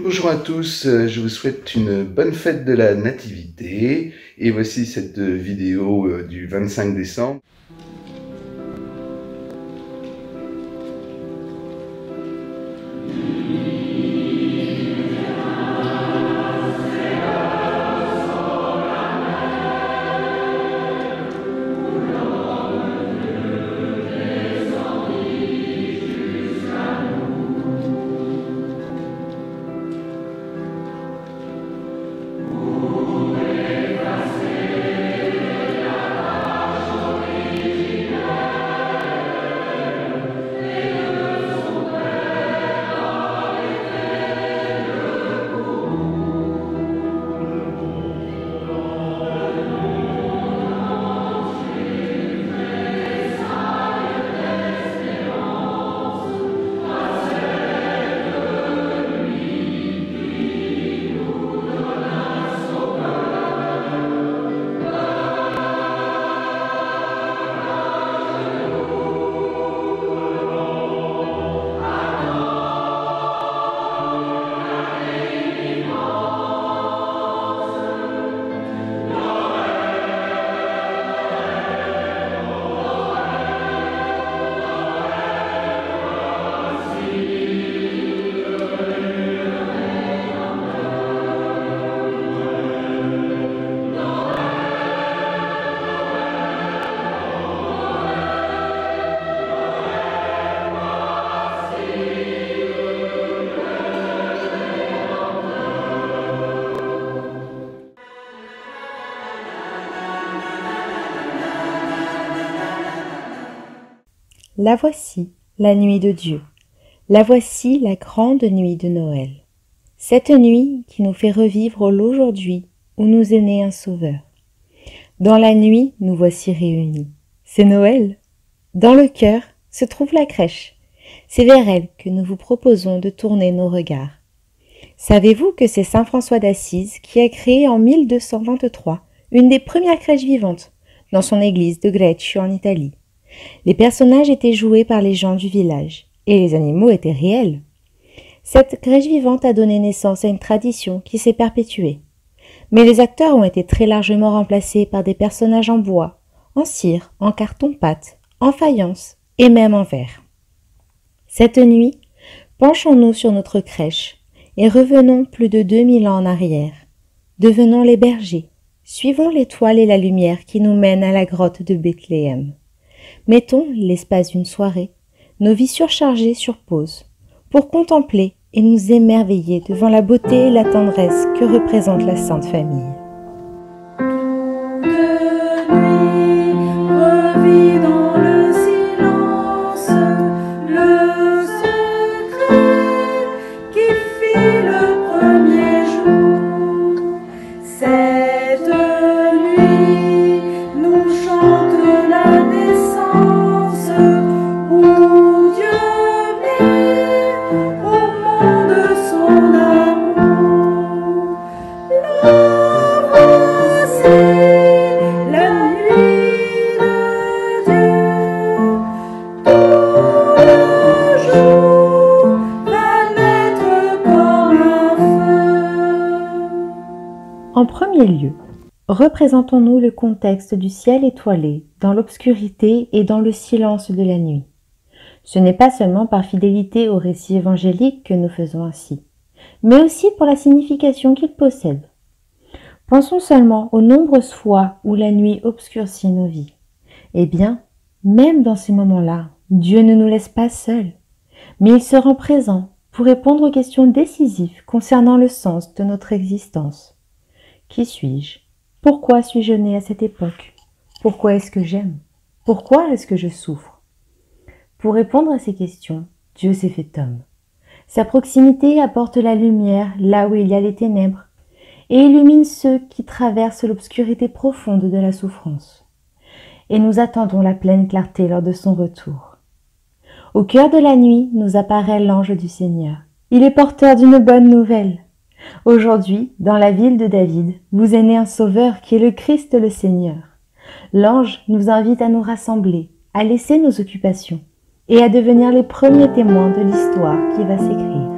Bonjour à tous, je vous souhaite une bonne fête de la Nativité et voici cette vidéo du 25 décembre. La voici, la nuit de Dieu. La voici, la grande nuit de Noël. Cette nuit qui nous fait revivre l'aujourd'hui où nous est né un sauveur. Dans la nuit, nous voici réunis. C'est Noël. Dans le cœur se trouve la crèche. C'est vers elle que nous vous proposons de tourner nos regards. Savez-vous que c'est saint François d'Assise qui a créé en 1223 une des premières crèches vivantes dans son église de Greccio en Italie. Les personnages étaient joués par les gens du village et les animaux étaient réels. Cette crèche vivante a donné naissance à une tradition qui s'est perpétuée. Mais les acteurs ont été très largement remplacés par des personnages en bois, en cire, en carton-pâte, en faïence et même en verre. Cette nuit, penchons-nous sur notre crèche et revenons plus de 2000 ans en arrière. Devenons les bergers, suivons l'étoile et la lumière qui nous mènent à la grotte de Bethléem. Mettons, l'espace d'une soirée, nos vies surchargées sur pause, pour contempler et nous émerveiller devant la beauté et la tendresse que représente la Sainte Famille. En premier lieu, représentons-nous le contexte du ciel étoilé dans l'obscurité et dans le silence de la nuit. Ce n'est pas seulement par fidélité au récit évangélique que nous faisons ainsi, mais aussi pour la signification qu'il possède. Pensons seulement aux nombreuses fois où la nuit obscurcit nos vies. Eh bien, même dans ces moments-là, Dieu ne nous laisse pas seuls, mais il se rend présent pour répondre aux questions décisives concernant le sens de notre existence. Qui suis-je? Pourquoi suis-je né à cette époque? Pourquoi est-ce que j'aime? Pourquoi est-ce que je souffre? Pour répondre à ces questions, Dieu s'est fait homme. Sa proximité apporte la lumière là où il y a les ténèbres et illumine ceux qui traversent l'obscurité profonde de la souffrance. Et nous attendons la pleine clarté lors de son retour. Au cœur de la nuit nous apparaît l'ange du Seigneur. Il est porteur d'une bonne nouvelle. Aujourd'hui, dans la ville de David, vous est né un sauveur qui est le Christ le Seigneur. L'ange nous invite à nous rassembler, à laisser nos occupations et à devenir les premiers témoins de l'histoire qui va s'écrire.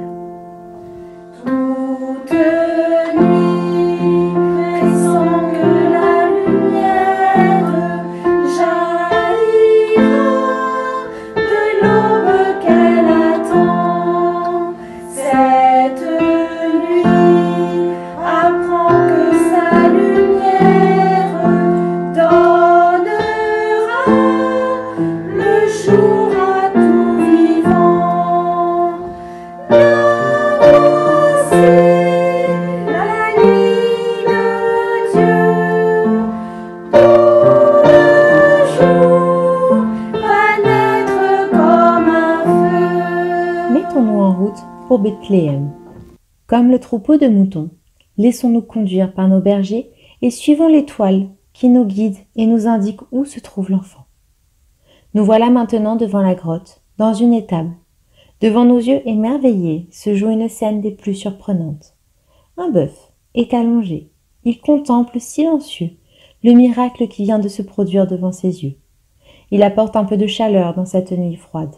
Bethléem. Comme le troupeau de moutons, laissons-nous conduire par nos bergers et suivons l'étoile qui nous guide et nous indique où se trouve l'enfant. Nous voilà maintenant devant la grotte, dans une étable. Devant nos yeux émerveillés se joue une scène des plus surprenantes. Un bœuf est allongé. Il contemple silencieux le miracle qui vient de se produire devant ses yeux. Il apporte un peu de chaleur dans cette nuit froide.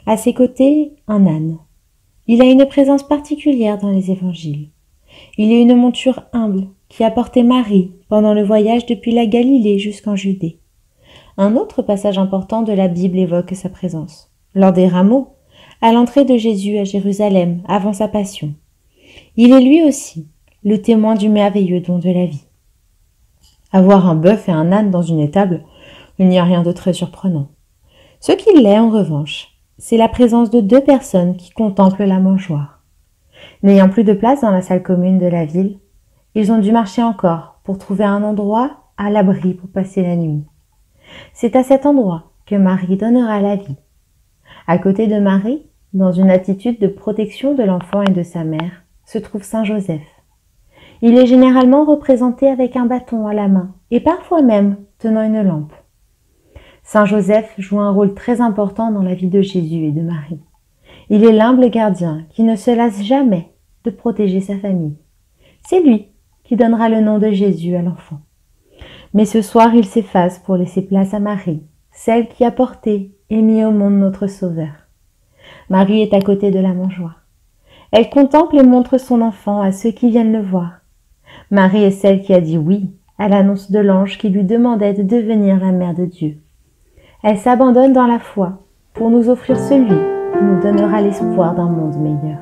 À ses côtés, un âne. Il a une présence particulière dans les évangiles. Il est une monture humble qui a porté Marie pendant le voyage depuis la Galilée jusqu'en Judée. Un autre passage important de la Bible évoque sa présence. Lors des rameaux, à l'entrée de Jésus à Jérusalem avant sa passion. Il est lui aussi le témoin du merveilleux don de la vie. Avoir un bœuf et un âne dans une étable, il n'y a rien de très surprenant. Ce qui l'est, en revanche, c'est la présence de deux personnes qui contemplent la mangeoire. N'ayant plus de place dans la salle commune de la ville, ils ont dû marcher encore pour trouver un endroit à l'abri pour passer la nuit. C'est à cet endroit que Marie donnera la vie. À côté de Marie, dans une attitude de protection de l'enfant et de sa mère, se trouve Saint Joseph. Il est généralement représenté avec un bâton à la main et parfois même tenant une lampe. Saint Joseph joue un rôle très important dans la vie de Jésus et de Marie. Il est l'humble gardien qui ne se lasse jamais de protéger sa famille. C'est lui qui donnera le nom de Jésus à l'enfant. Mais ce soir, il s'efface pour laisser place à Marie, celle qui a porté et mis au monde notre Sauveur. Marie est à côté de la mangeoire. Elle contemple et montre son enfant à ceux qui viennent le voir. Marie est celle qui a dit oui à l'annonce de l'ange qui lui demandait de devenir la mère de Dieu. Elle s'abandonne dans la foi pour nous offrir celui qui nous donnera l'espoir d'un monde meilleur.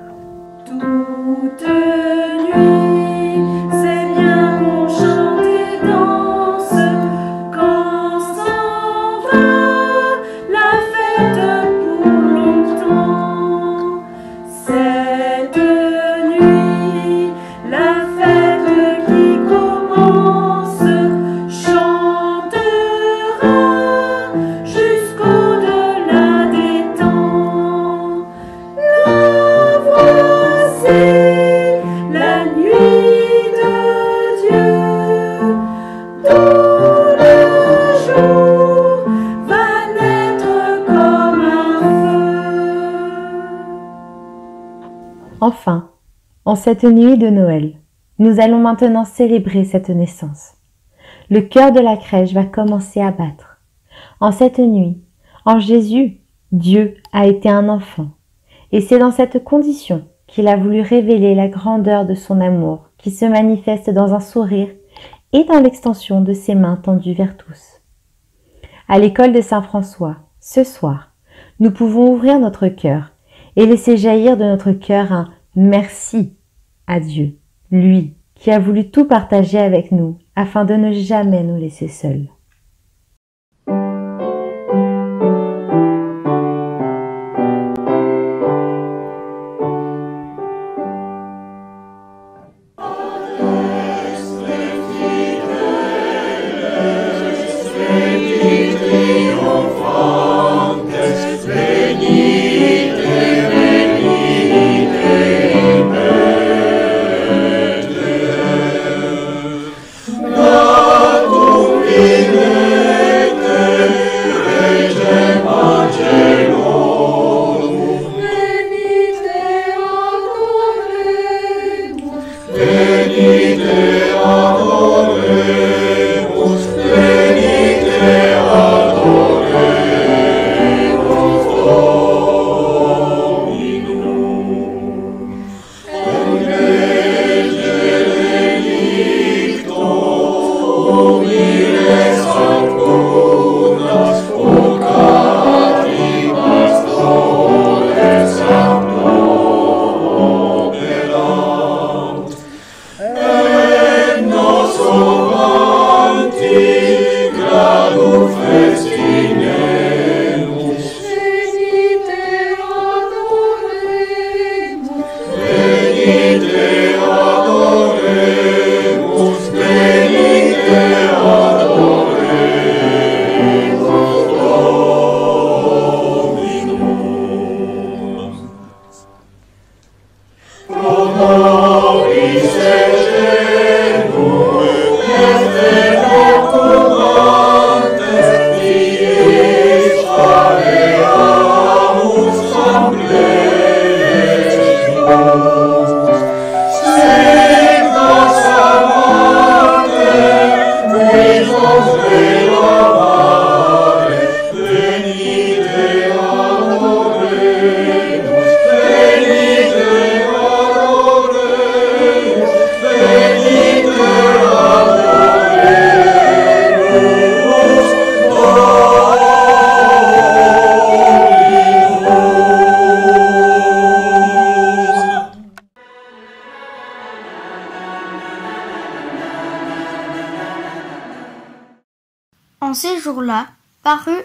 Toute nuit, c'est bien qu'on chante et danse quand s'en va la fête pour longtemps. Cette nuit, la fête qui commence chantera jusqu'au-delà des temps. La voici, la nuit de Dieu, tout le jour va naître comme un feu. Enfin, en cette nuit de Noël, nous allons maintenant célébrer cette naissance. Le cœur de la crèche va commencer à battre. En cette nuit, en Jésus, Dieu a été un enfant. Et c'est dans cette condition qu'il a voulu révéler la grandeur de son amour qui se manifeste dans un sourire et dans l'extension de ses mains tendues vers tous. À l'école de Saint François, ce soir, nous pouvons ouvrir notre cœur et laisser jaillir de notre cœur un merci à Dieu, lui qui a voulu tout partager avec nous afin de ne jamais nous laisser seuls. La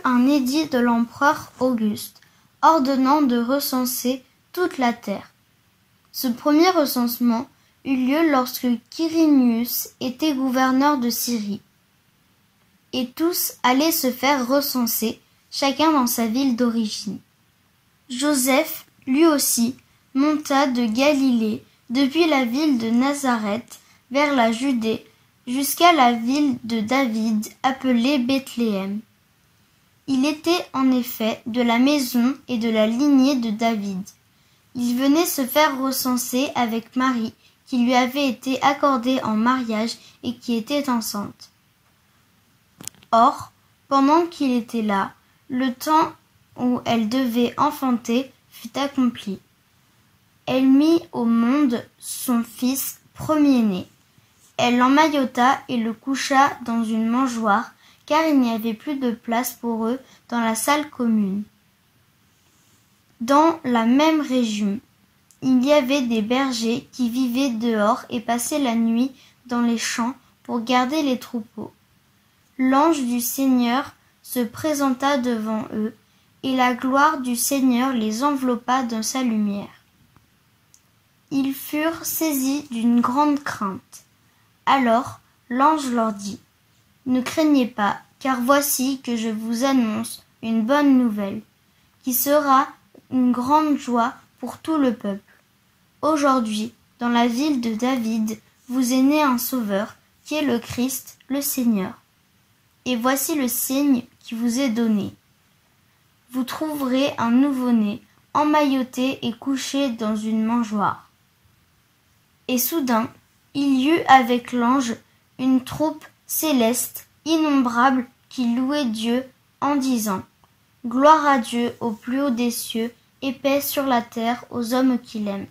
un édit de l'empereur Auguste, ordonnant de recenser toute la terre. Ce premier recensement eut lieu lorsque Quirinius était gouverneur de Syrie. Et tous allaient se faire recenser, chacun dans sa ville d'origine. Joseph, lui aussi, monta de Galilée, depuis la ville de Nazareth, vers la Judée, jusqu'à la ville de David, appelée Bethléem. Il était en effet de la maison et de la lignée de David. Il venait se faire recenser avec Marie, qui lui avait été accordée en mariage et qui était enceinte. Or, pendant qu'il était là, le temps où elle devait enfanter fut accompli. Elle mit au monde son fils premier-né. Elle l'emmaillota et le coucha dans une mangeoire, car il n'y avait plus de place pour eux dans la salle commune. Dans la même région, il y avait des bergers qui vivaient dehors et passaient la nuit dans les champs pour garder les troupeaux. L'ange du Seigneur se présenta devant eux, et la gloire du Seigneur les enveloppa de sa lumière. Ils furent saisis d'une grande crainte. Alors l'ange leur dit : « Ne craignez pas, car voici que je vous annonce une bonne nouvelle, qui sera une grande joie pour tout le peuple. Aujourd'hui, dans la ville de David, vous est né un sauveur, qui est le Christ, le Seigneur. Et voici le signe qui vous est donné. Vous trouverez un nouveau-né, emmailloté et couché dans une mangeoire. » Et soudain, il y eut avec l'ange une troupe céleste, innombrable, qui louait Dieu en disant : « Gloire à Dieu au plus haut des cieux, et paix sur la terre aux hommes qu'il aime. »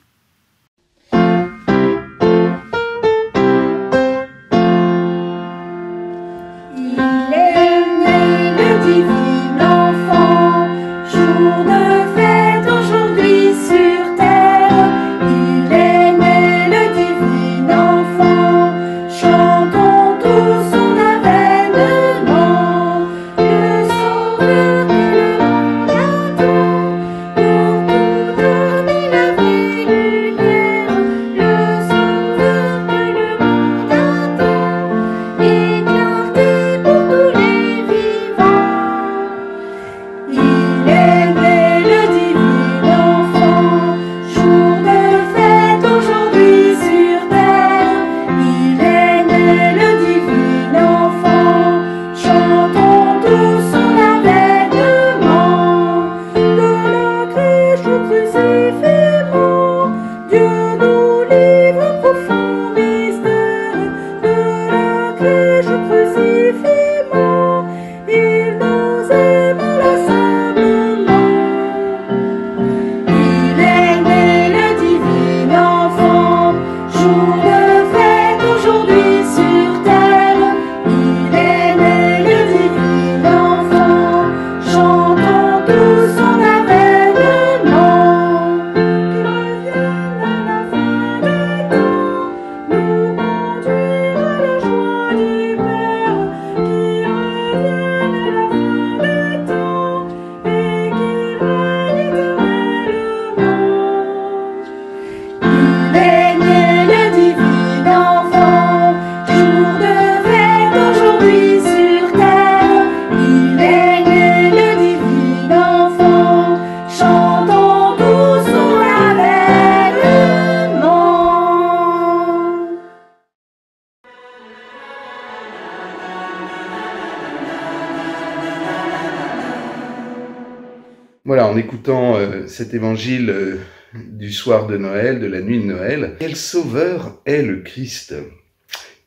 Voilà, en écoutant cet évangile du soir de Noël, de la nuit de Noël, quel sauveur est le Christ?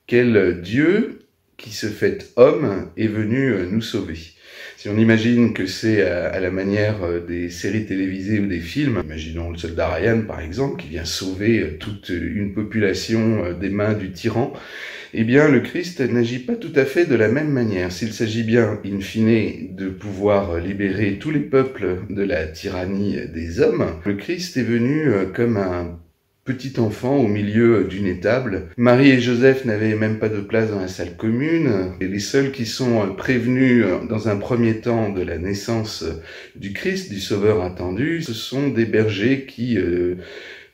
Quel Dieu qui se fait homme est venu nous sauver? Si on imagine que c'est à la manière des séries télévisées ou des films, imaginons le soldat Ryan par exemple, qui vient sauver toute une population des mains du tyran, eh bien le Christ n'agit pas tout à fait de la même manière. S'il s'agit bien, in fine, de pouvoir libérer tous les peuples de la tyrannie des hommes, le Christ est venu comme un petit enfant au milieu d'une étable. Marie et Joseph n'avaient même pas de place dans la salle commune. Et les seuls qui sont prévenus dans un premier temps de la naissance du Christ, du Sauveur attendu, ce sont des bergers qui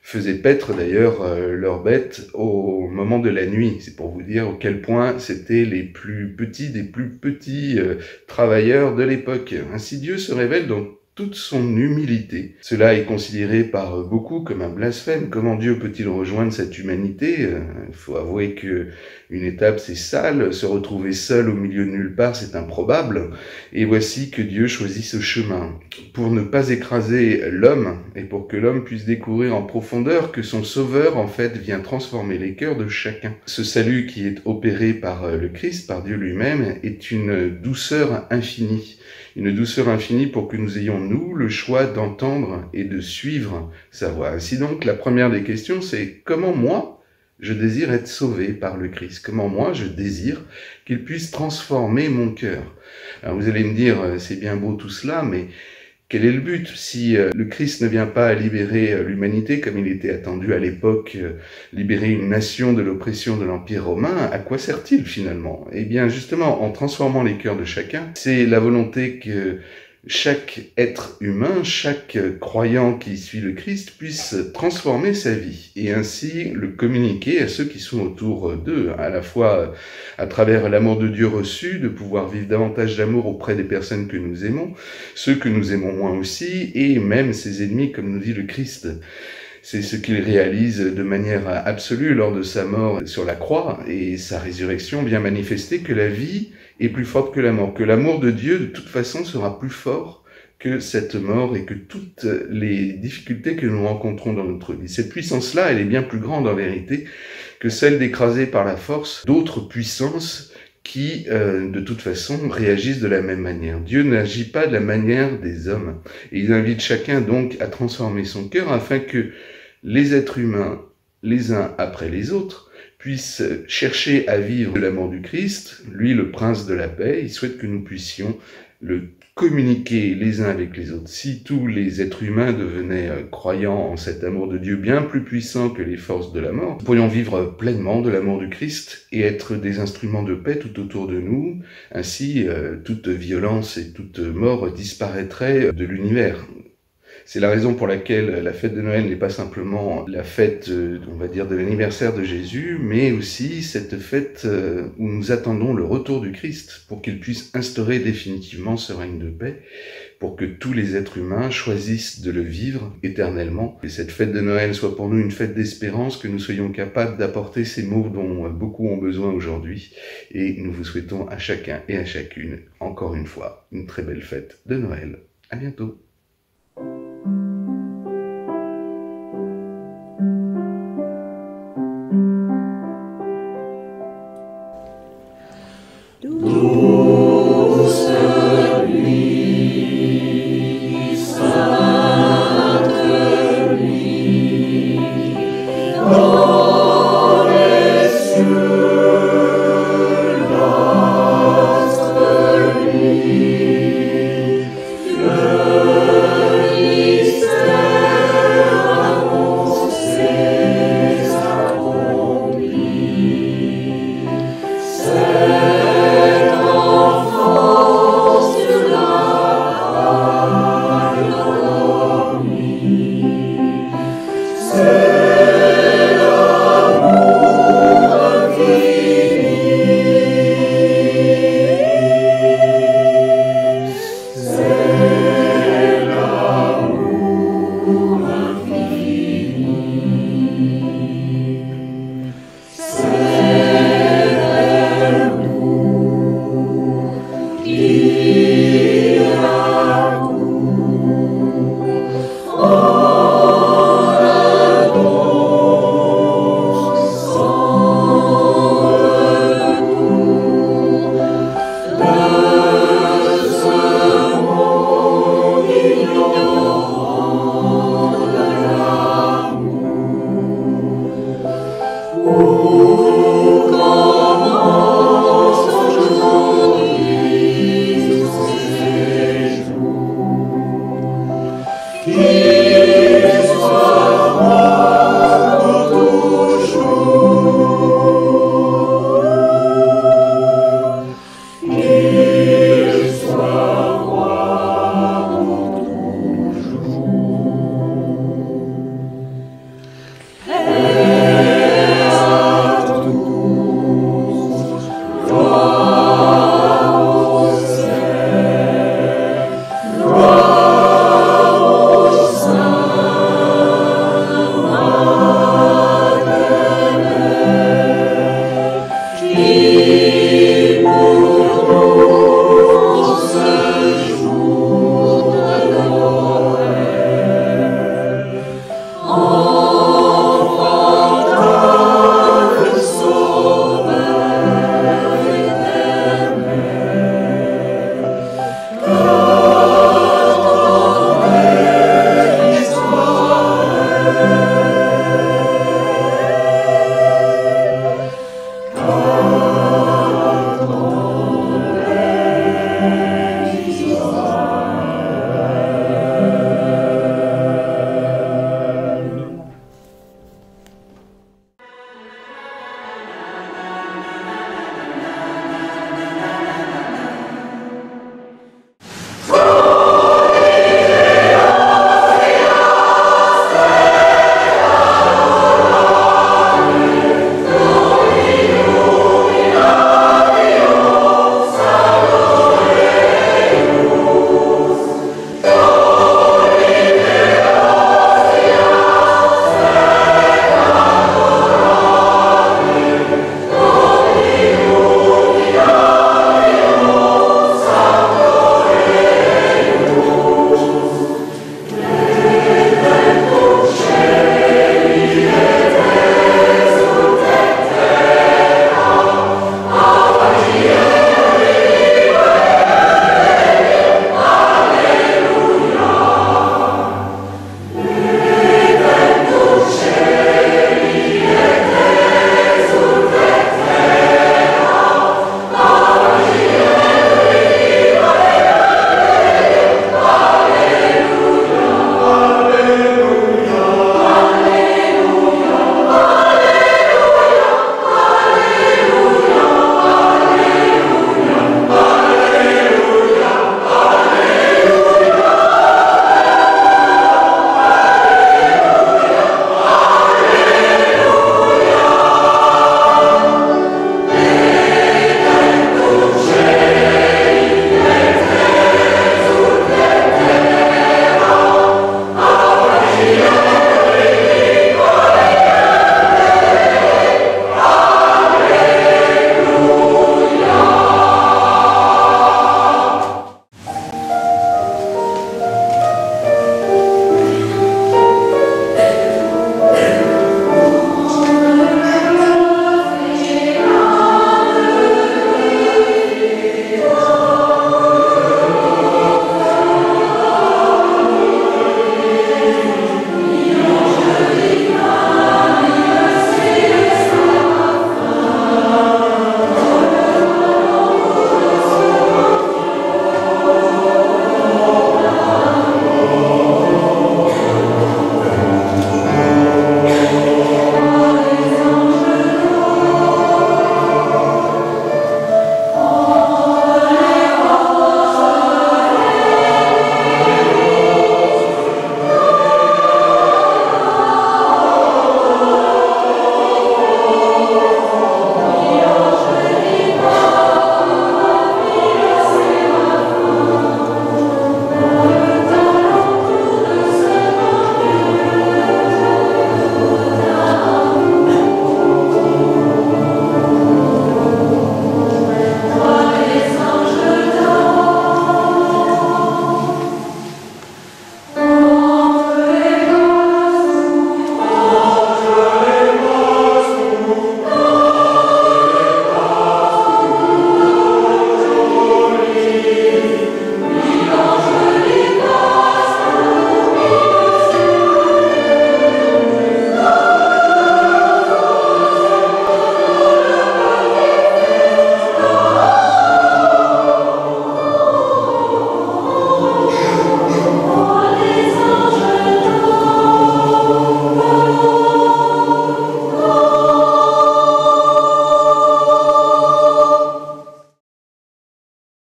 faisaient paître d'ailleurs leurs bêtes au moment de la nuit. C'est pour vous dire à quel point c'était les plus petits des plus petits travailleurs de l'époque. Ainsi Dieu se révèle dans toute son humilité. Cela est considéré par beaucoup comme un blasphème. Comment Dieu peut-il rejoindre cette humanité? Il faut avouer que une étape c'est sale, se retrouver seul au milieu de nulle part c'est improbable. Et voici que Dieu choisit ce chemin pour ne pas écraser l'homme et pour que l'homme puisse découvrir en profondeur que son Sauveur en fait vient transformer les cœurs de chacun. Ce salut qui est opéré par le Christ, par Dieu lui-même, est une douceur infinie. Une douceur infinie pour que nous ayons, nous, le choix d'entendre et de suivre sa voix. Ainsi donc, la première des questions, c'est comment moi, je désire être sauvé par le Christ? Comment moi, je désire qu'il puisse transformer mon cœur? Alors vous allez me dire, c'est bien beau tout cela, mais quel est le but? Si le Christ ne vient pas à libérer l'humanité comme il était attendu à l'époque, libérer une nation de l'oppression de l'Empire romain, à quoi sert-il finalement? Eh bien justement, en transformant les cœurs de chacun, c'est la volonté que chaque être humain, chaque croyant qui suit le Christ puisse transformer sa vie et ainsi le communiquer à ceux qui sont autour d'eux, à la fois à travers l'amour de Dieu reçu, de pouvoir vivre davantage d'amour auprès des personnes que nous aimons, ceux que nous aimons moins aussi, et même ses ennemis, comme nous dit le Christ. C'est ce qu'il réalise de manière absolue lors de sa mort sur la croix et sa résurrection vient manifester que la vie est plus forte que la mort, que l'amour de Dieu de toute façon sera plus fort que cette mort et que toutes les difficultés que nous rencontrons dans notre vie. Cette puissance-là, elle est bien plus grande en vérité que celle d'écraser par la force d'autres puissances qui, de toute façon, réagissent de la même manière. Dieu n'agit pas de la manière des hommes. Et il invite chacun donc à transformer son cœur afin que les êtres humains, les uns après les autres, puissent chercher à vivre de l'amour du Christ, lui le prince de la paix. Il souhaite que nous puissions le communiquer les uns avec les autres. Si tous les êtres humains devenaient croyants en cet amour de Dieu bien plus puissant que les forces de la mort, nous pourrions vivre pleinement de l'amour du Christ et être des instruments de paix tout autour de nous. Ainsi, toute violence et toute mort disparaîtraient de l'univers. C'est la raison pour laquelle la fête de Noël n'est pas simplement la fête, on va dire, de l'anniversaire de Jésus, mais aussi cette fête où nous attendons le retour du Christ pour qu'il puisse instaurer définitivement ce règne de paix, pour que tous les êtres humains choisissent de le vivre éternellement. Que cette fête de Noël soit pour nous une fête d'espérance, que nous soyons capables d'apporter ces mots dont beaucoup ont besoin aujourd'hui. Et nous vous souhaitons à chacun et à chacune, encore une fois, une très belle fête de Noël. À bientôt.